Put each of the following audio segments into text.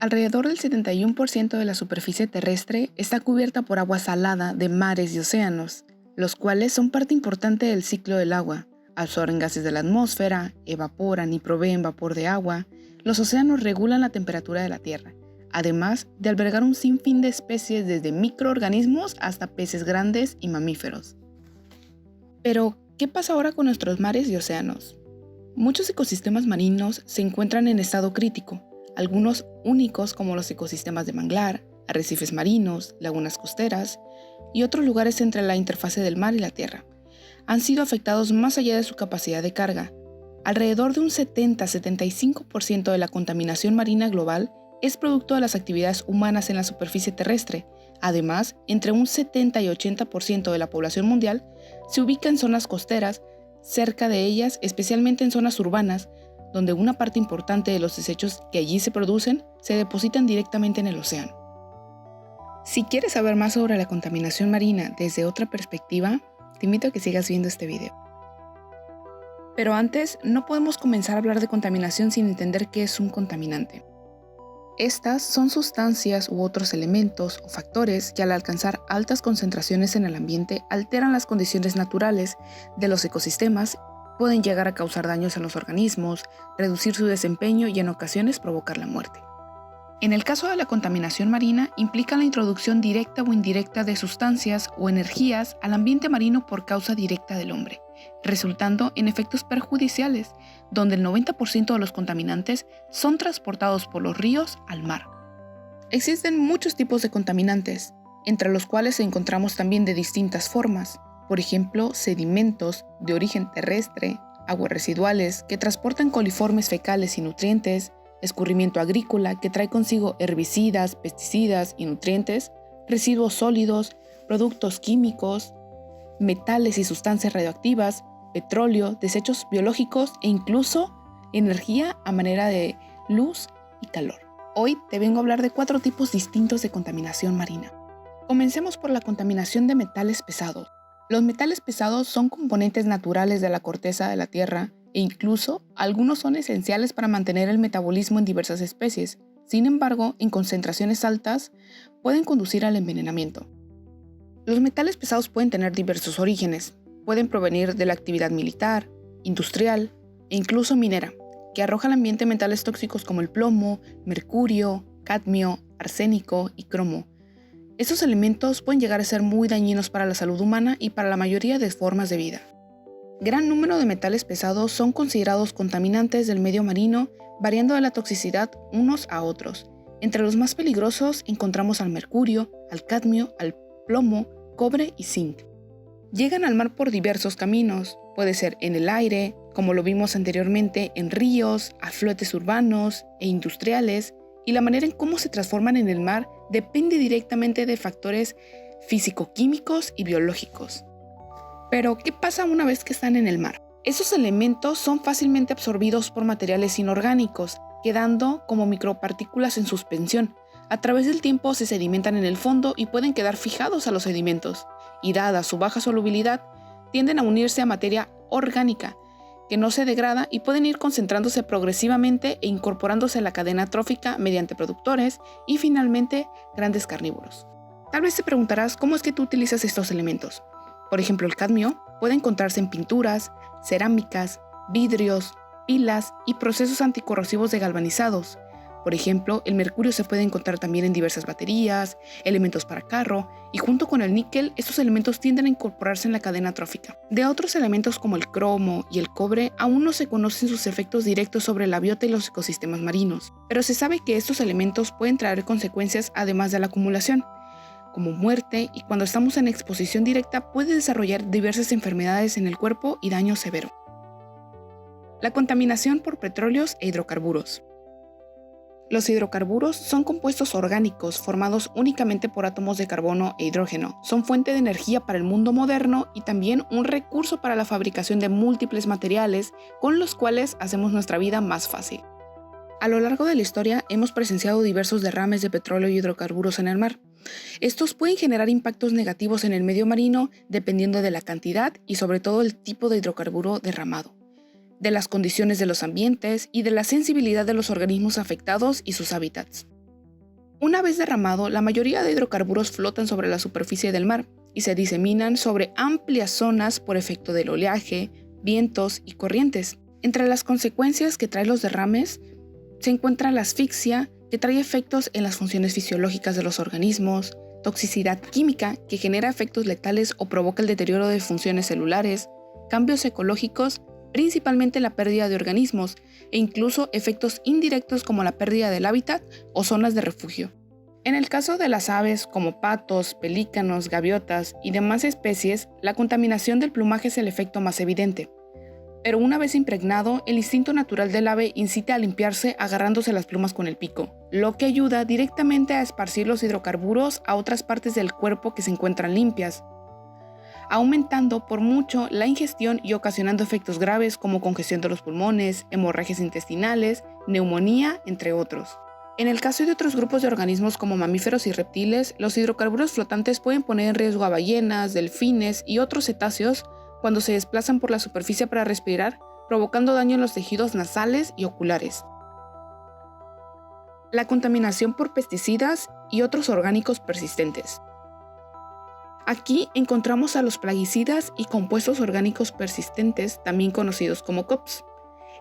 Alrededor del 71% de la superficie terrestre está cubierta por agua salada de mares y océanos, los cuales son parte importante del ciclo del agua. Absorben gases de la atmósfera, evaporan y proveen vapor de agua. Los océanos regulan la temperatura de la Tierra, además de albergar un sinfín de especies desde microorganismos hasta peces grandes y mamíferos. Pero, ¿qué pasa ahora con nuestros mares y océanos? Muchos ecosistemas marinos se encuentran en estado crítico, algunos únicos como los ecosistemas de manglar, arrecifes marinos, lagunas costeras y otros lugares entre la interfase del mar y la tierra. Han sido afectados más allá de su capacidad de carga. Alrededor de un 70-75% de la contaminación marina global es producto de las actividades humanas en la superficie terrestre. Además, entre un 70 y 80% de la población mundial se ubica en zonas costeras, cerca de ellas, especialmente en zonas urbanas, donde una parte importante de los desechos que allí se producen se depositan directamente en el océano. Si quieres saber más sobre la contaminación marina desde otra perspectiva, te invito a que sigas viendo este video. Pero antes, no podemos comenzar a hablar de contaminación sin entender qué es un contaminante. Estas son sustancias u otros elementos o factores que al alcanzar altas concentraciones en el ambiente alteran las condiciones naturales de los ecosistemas, pueden llegar a causar daños en los organismos, reducir su desempeño y en ocasiones provocar la muerte. En el caso de la contaminación marina, implica la introducción directa o indirecta de sustancias o energías al ambiente marino por causa directa del hombre, resultando en efectos perjudiciales, donde el 90% de los contaminantes son transportados por los ríos al mar. Existen muchos tipos de contaminantes, entre los cuales encontramos también de distintas formas, por ejemplo, sedimentos de origen terrestre, aguas residuales que transportan coliformes fecales y nutrientes, escurrimiento agrícola que trae consigo herbicidas, pesticidas y nutrientes, residuos sólidos, productos químicos, metales y sustancias radioactivas, petróleo, desechos biológicos e incluso energía a manera de luz y calor. Hoy te vengo a hablar de 4 tipos distintos de contaminación marina. Comencemos por la contaminación de metales pesados. Los metales pesados son componentes naturales de la corteza de la Tierra e incluso algunos son esenciales para mantener el metabolismo en diversas especies. Sin embargo, en concentraciones altas pueden conducir al envenenamiento. Los metales pesados pueden tener diversos orígenes. Pueden provenir de la actividad militar, industrial e incluso minera, que arroja al ambiente metales tóxicos como el plomo, mercurio, cadmio, arsénico y cromo. Estos elementos pueden llegar a ser muy dañinos para la salud humana y para la mayoría de formas de vida. Gran número de metales pesados son considerados contaminantes del medio marino, variando de la toxicidad unos a otros. Entre los más peligrosos encontramos al mercurio, al cadmio, al plomo, cobre y zinc. Llegan al mar por diversos caminos, puede ser en el aire, como lo vimos anteriormente, en ríos, afluentes urbanos e industriales, y la manera en cómo se transforman en el mar depende directamente de factores físico-químicos y biológicos. Pero, ¿qué pasa una vez que están en el mar? Esos elementos son fácilmente absorbidos por materiales inorgánicos, quedando como micropartículas en suspensión. A través del tiempo se sedimentan en el fondo y pueden quedar fijados a los sedimentos, y dada su baja solubilidad, tienden a unirse a materia orgánica, que no se degrada y pueden ir concentrándose progresivamente e incorporándose a la cadena trófica mediante productores y finalmente grandes carnívoros. Tal vez te preguntarás cómo es que tú utilizas estos elementos. Por ejemplo, el cadmio puede encontrarse en pinturas, cerámicas, vidrios, pilas y procesos anticorrosivos de galvanizados. Por ejemplo, el mercurio se puede encontrar también en diversas baterías, elementos para carro, y junto con el níquel, estos elementos tienden a incorporarse en la cadena trófica. De otros elementos como el cromo y el cobre, aún no se conocen sus efectos directos sobre la biota y los ecosistemas marinos, pero se sabe que estos elementos pueden traer consecuencias además de la acumulación, como muerte, y cuando estamos en exposición directa puede desarrollar diversas enfermedades en el cuerpo y daño severo. La contaminación por petróleos e hidrocarburos. Los hidrocarburos son compuestos orgánicos formados únicamente por átomos de carbono e hidrógeno. Son fuente de energía para el mundo moderno y también un recurso para la fabricación de múltiples materiales con los cuales hacemos nuestra vida más fácil. A lo largo de la historia hemos presenciado diversos derrames de petróleo y hidrocarburos en el mar. Estos pueden generar impactos negativos en el medio marino dependiendo de la cantidad y sobre todo el tipo de hidrocarburo derramado, de las condiciones de los ambientes y de la sensibilidad de los organismos afectados y sus hábitats. Una vez derramado, la mayoría de hidrocarburos flotan sobre la superficie del mar y se diseminan sobre amplias zonas por efecto del oleaje, vientos y corrientes. Entre las consecuencias que traen los derrames se encuentra la asfixia, que trae efectos en las funciones fisiológicas de los organismos, toxicidad química, que genera efectos letales o provoca el deterioro de funciones celulares, cambios ecológicos, principalmente la pérdida de organismos, e incluso efectos indirectos como la pérdida del hábitat o zonas de refugio. En el caso de las aves como patos, pelícanos, gaviotas y demás especies, la contaminación del plumaje es el efecto más evidente. Pero una vez impregnado, el instinto natural del ave incita a limpiarse agarrándose las plumas con el pico, lo que ayuda directamente a esparcir los hidrocarburos a otras partes del cuerpo que se encuentran limpias, aumentando por mucho la ingestión y ocasionando efectos graves como congestión de los pulmones, hemorragias intestinales, neumonía, entre otros. En el caso de otros grupos de organismos como mamíferos y reptiles, los hidrocarburos flotantes pueden poner en riesgo a ballenas, delfines y otros cetáceos cuando se desplazan por la superficie para respirar, provocando daño en los tejidos nasales y oculares. La contaminación por pesticidas y otros orgánicos persistentes. Aquí encontramos a los plaguicidas y compuestos orgánicos persistentes, también conocidos como COPS,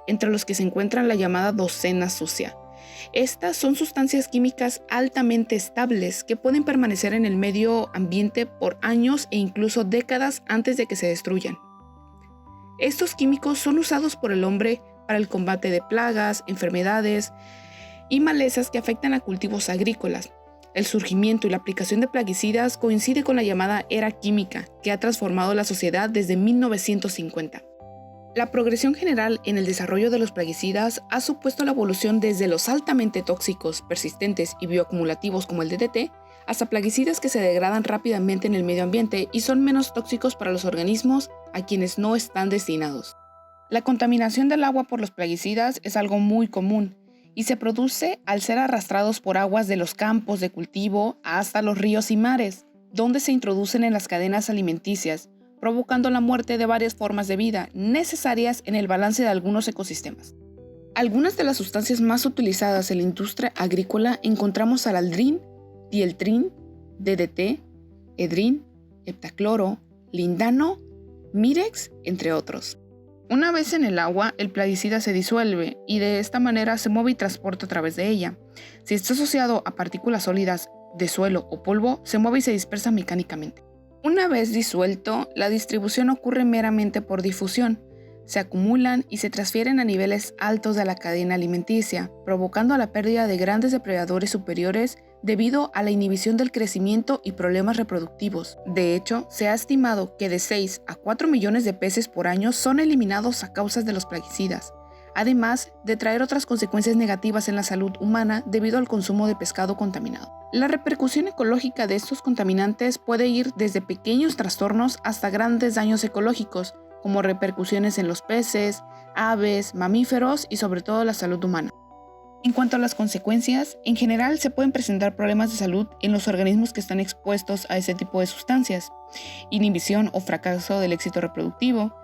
entre los que se encuentran la llamada docena sucia. Estas son sustancias químicas altamente estables que pueden permanecer en el medio ambiente por años e incluso décadas antes de que se destruyan. Estos químicos son usados por el hombre para el combate de plagas, enfermedades y malezas que afectan a cultivos agrícolas. El surgimiento y la aplicación de plaguicidas coincide con la llamada era química, que ha transformado la sociedad desde 1950. La progresión general en el desarrollo de los plaguicidas ha supuesto la evolución desde los altamente tóxicos, persistentes y bioacumulativos como el DDT, hasta plaguicidas que se degradan rápidamente en el medio ambiente y son menos tóxicos para los organismos a quienes no están destinados. La contaminación del agua por los plaguicidas es algo muy común y se produce al ser arrastrados por aguas de los campos de cultivo hasta los ríos y mares, donde se introducen en las cadenas alimenticias, provocando la muerte de varias formas de vida necesarias en el balance de algunos ecosistemas. Algunas de las sustancias más utilizadas en la industria agrícola encontramos alaldrín, dieltrín, DDT, edrín, heptacloro, lindano, mirex, entre otros. Una vez en el agua, el plaguicida se disuelve y de esta manera se mueve y transporta a través de ella. Si está asociado a partículas sólidas de suelo o polvo, se mueve y se dispersa mecánicamente. Una vez disuelto, la distribución ocurre meramente por difusión. Se acumulan y se transfieren a niveles altos de la cadena alimenticia, provocando la pérdida de grandes depredadores superiores debido a la inhibición del crecimiento y problemas reproductivos. De hecho, se ha estimado que de 6 a 4 millones de peces por año son eliminados a causa de los plaguicidas, además de traer otras consecuencias negativas en la salud humana debido al consumo de pescado contaminado. La repercusión ecológica de estos contaminantes puede ir desde pequeños trastornos hasta grandes daños ecológicos, como repercusiones en los peces, aves, mamíferos y sobre todo la salud humana. En cuanto a las consecuencias, en general se pueden presentar problemas de salud en los organismos que están expuestos a ese tipo de sustancias: inhibición o fracaso del éxito reproductivo,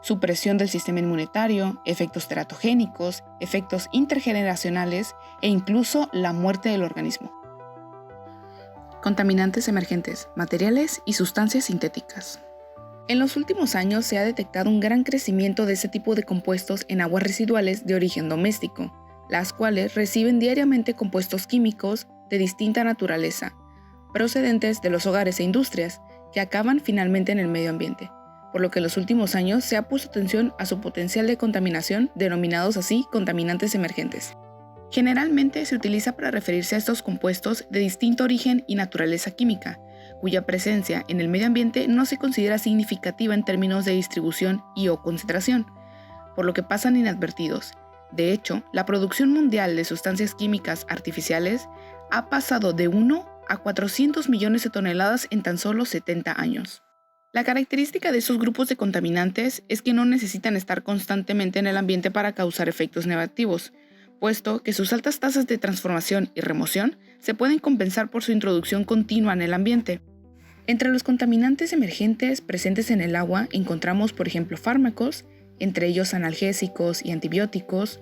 supresión del sistema inmunitario, efectos teratogénicos, efectos intergeneracionales e incluso la muerte del organismo. Contaminantes emergentes, materiales y sustancias sintéticas. En los últimos años se ha detectado un gran crecimiento de este tipo de compuestos en aguas residuales de origen doméstico, las cuales reciben diariamente compuestos químicos de distinta naturaleza, procedentes de los hogares e industrias, que acaban finalmente en el medio ambiente, por lo que en los últimos años se ha puesto atención a su potencial de contaminación, denominados así contaminantes emergentes. Generalmente se utiliza para referirse a estos compuestos de distinto origen y naturaleza química, cuya presencia en el medio ambiente no se considera significativa en términos de distribución y o concentración, por lo que pasan inadvertidos. De hecho, la producción mundial de sustancias químicas artificiales ha pasado de 1 a 400 millones de toneladas en tan solo 70 años. La característica de estos grupos de contaminantes es que no necesitan estar constantemente en el ambiente para causar efectos negativos, puesto que sus altas tasas de transformación y remoción se pueden compensar por su introducción continua en el ambiente. Entre los contaminantes emergentes presentes en el agua encontramos, por ejemplo, fármacos, entre ellos analgésicos y antibióticos,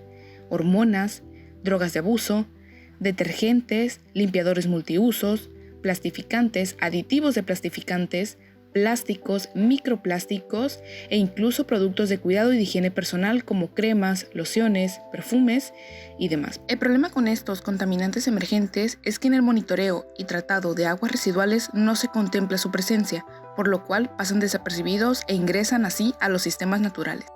hormonas, drogas de abuso, detergentes, limpiadores multiusos, plastificantes, aditivos de plastificantes, plásticos, microplásticos e incluso productos de cuidado y de higiene personal como cremas, lociones, perfumes y demás. El problema con estos contaminantes emergentes es que en el monitoreo y tratado de aguas residuales no se contempla su presencia, por lo cual pasan desapercibidos e ingresan así a los sistemas naturales.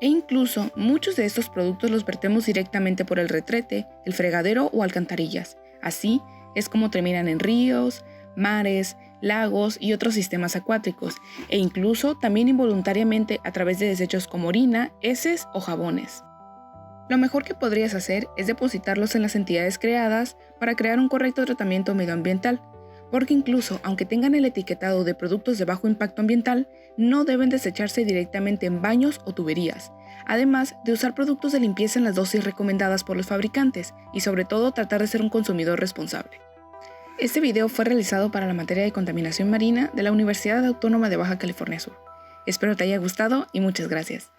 E incluso muchos de estos productos los vertemos directamente por el retrete, el fregadero o alcantarillas. Así es como terminan en ríos, mares, lagos y otros sistemas acuáticos, e incluso también involuntariamente a través de desechos como orina, heces o jabones. Lo mejor que podrías hacer es depositarlos en las entidades creadas para crear un correcto tratamiento medioambiental, porque incluso aunque tengan el etiquetado de productos de bajo impacto ambiental, no deben desecharse directamente en baños o tuberías, además de usar productos de limpieza en las dosis recomendadas por los fabricantes y sobre todo tratar de ser un consumidor responsable. Este video fue realizado para la materia de contaminación marina de la Universidad Autónoma de Baja California Sur. Espero te haya gustado y muchas gracias.